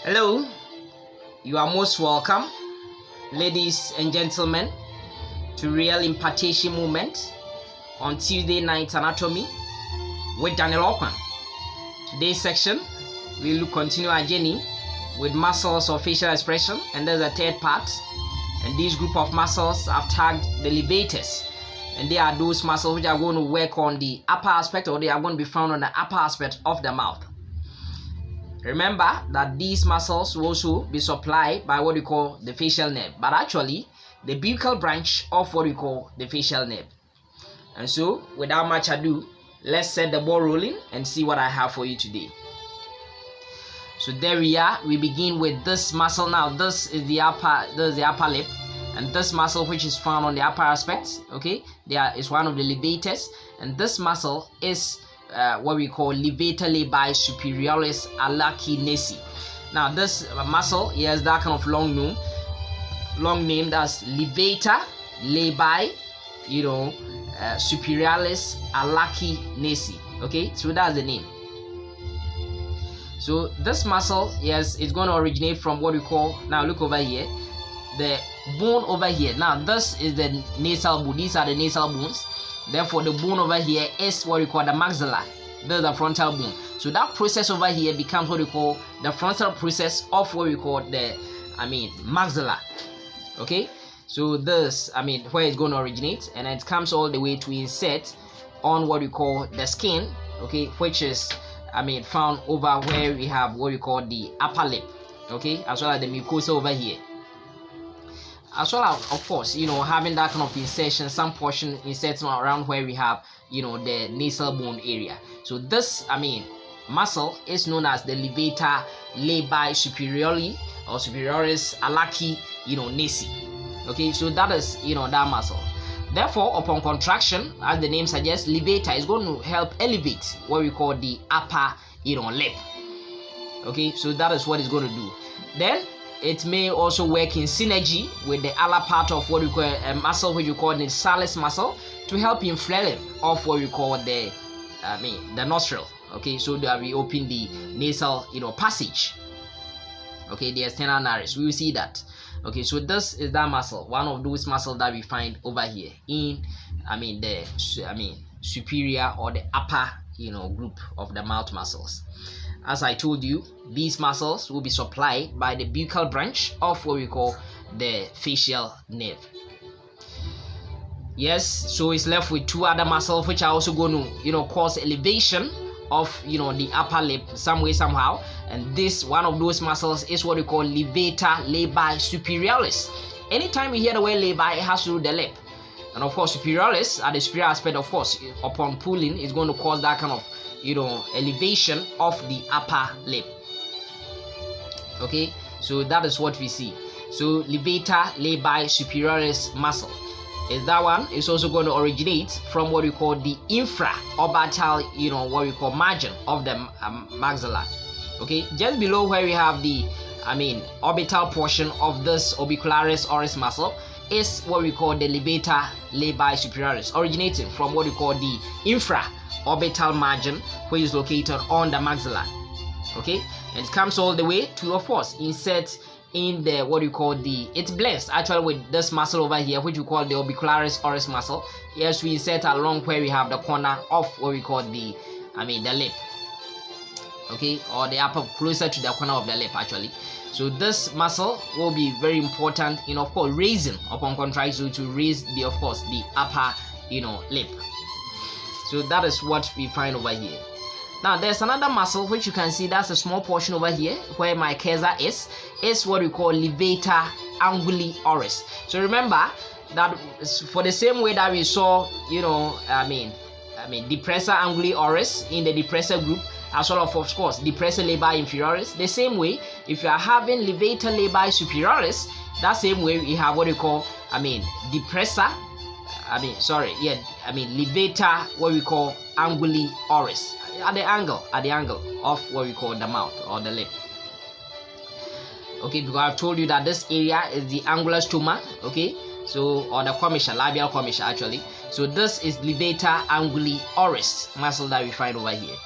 Hello, you are most welcome, ladies and gentlemen, to Real Impartation Moment on Tuesday Night Anatomy with Daniel Okwan. Today's section, we will continue our journey with muscles of facial expression, and there's a third part. And this group of muscles I've tagged the Levators, and they are those muscles which are going to work on the upper aspect, or they are going to be found on the upper aspect of the mouth. Remember that these muscles will also be supplied by what we call the facial nerve, but actually the buccal branch of what we call the facial nerve. And so, without much ado, let's set the ball rolling and see what I have for you today. So there we are. We begin with this muscle now. This is the upper lip, and this muscle which is found on the upper aspect, okay, is one of the levators, and this muscle is what we call Levator labii superioris alacinesi. Now this muscle has that kind of long name that's Levator labii, superioris alacinesi. Okay, so that's the name. So this muscle, yes, it's going to originate from what we call, now look over here, the bone over here. Now this is the nasal bone. These are the nasal bones. Therefore, the bone over here is what we call the maxilla. This is the frontal bone. So that process over here becomes what we call the frontal process of what we call the, maxilla. Okay. So this, where it's going to originate, and it comes all the way to insert on what we call the skin. Okay, which is, found over where we have what we call the upper lip. Okay, as well as the mucosa over here. As well as, of course, having that kind of insertion, some portion inserting around where we have, the nasal bone area. So this, muscle is known as the Levator labii superiori or superioris alacinesi. Okay, so that is, that muscle. Therefore, upon contraction, as the name suggests, Levator is going to help elevate what we call the upper, lip. Okay, so that is what it's going to do. Then it may also work in synergy with the other part of what we call a muscle, which we call the salis muscle, to help in flaring of what we call the nostril. Okay, so that we open the nasal, passage. Okay, the external nares. We will see that. Okay, so this is that muscle, one of those muscles that we find over here in, the superior or the upper, group of the mouth muscles. As I told you, these muscles will be supplied by the buccal branch of what we call the facial nerve. Yes, so it's left with two other muscles which are also going to, cause elevation of, the upper lip some way, somehow. And this, one of those muscles, is what we call Levator labii superioris. Anytime you hear the word labii, it has to do with the lip. And of course, superioris, at the superior aspect, of course, upon pulling, is going to cause that kind of, elevation of the upper lip. Okay, so that is what we see. So Levator labii superioris muscle is that one. It's also going to originate from what we call the infraorbital, what we call margin of the maxilla. Okay, just below where we have the orbital portion of this orbicularis oris muscle is what we call the Levator labii superioris, originating from what we call the infraorbital margin, which is located on the maxilla. Okay, and it comes all the way to, of course, insert in the what we call it blends actually with this muscle over here, which we call the orbicularis oris muscle. Yes, we insert along where we have the corner of what we call the lip. Okay, or the upper, closer to the corner of the lip actually. So this muscle will be very important in, of course, raising upon contraction to raise the, of course, the upper lip. So that is what we find over here. Now there's another muscle which you can see, that's a small portion over here where my cursor is what we call Levator anguli oris. So remember that for the same way that we saw, depressor anguli oris in the depressor group, as well as, of course, depressor labii inferioris, the same way, if you are having Levator labii superioris, that same way we have what we call, depressor, Levator, what we call anguli oris, at the angle of what we call the mouth or the lip. Okay, because I've told you that this area is the angular stoma. Okay, so, or the commissure, labial commissure actually. So this is Levator anguli oris muscle that we find over here.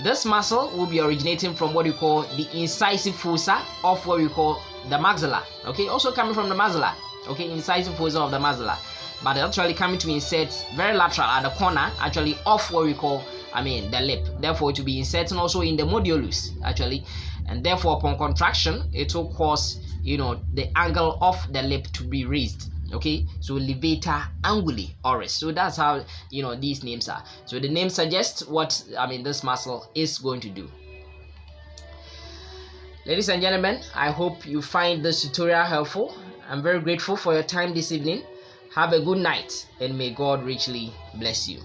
This muscle will be originating from what we call the incisive fossa of what we call the maxilla. Okay, also coming from the maxilla. Okay, incisive fossa of the maxilla, but actually coming to insert very lateral at the corner, actually off what we call, the lip. Therefore, it will be inserting also in the modulus actually, and therefore upon contraction, it will cause the angle of the lip to be raised. Okay, so levator anguli oris. So that's how these names are. So the name suggests what this muscle is going to do. Ladies and gentlemen, I hope you find this tutorial helpful. I'm very grateful for your time this evening. Have a good night, and may God richly bless you.